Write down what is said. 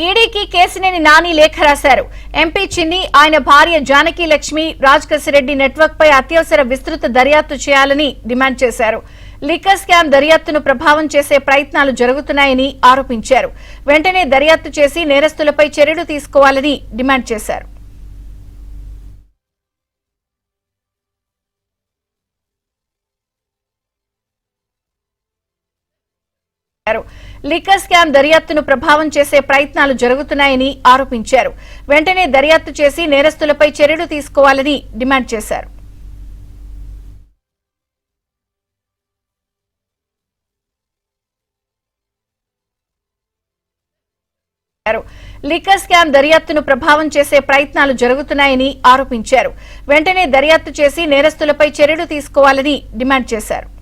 ఈడీకి కేసినేని నాని లేఖ రాశారు. ఎంపీ చిన్ని, ఆయన భార్య జానకి లక్ష్మి, రాజకసిరెడ్డి నెట్వర్క్ పై అత్యవసర విస్తృత దర్యాప్తు చేయాలని డిమాండ్ చేశారు. లిక్కర్ స్కామ్ దర్యాప్తును ప్రభావం చేసే ప్రయత్నాలు జరుగుతున్నాయని ఆరోపించారు. వెంటనే దర్యాప్తు చేసి నేరస్తులపై చర్యలు తీసుకోవాలని డిమాండ్ చేశారు. లిక్కర్ స్కామ్ దర్యాప్తును ప్రభావం చేసే ప్రయత్నాలు జరుగుతున్నాయని ఆరోపించారు. వెంటనే దర్యాప్తు చేసి నేరస్తులపై చర్యలు తీసుకోవాలని డిమాండ్ చేశారు. లిక్కర్ స్కామ్ దర్యాప్తును ప్రభావం చేసే ప్రయత్నాలు జరుగుతున్నాయని ఆరోపించారు. వెంటనే దర్యాప్తు చేసి నేరస్తులపై చర్యలు తీసుకోవాలని డిమాండ్ చేశారు.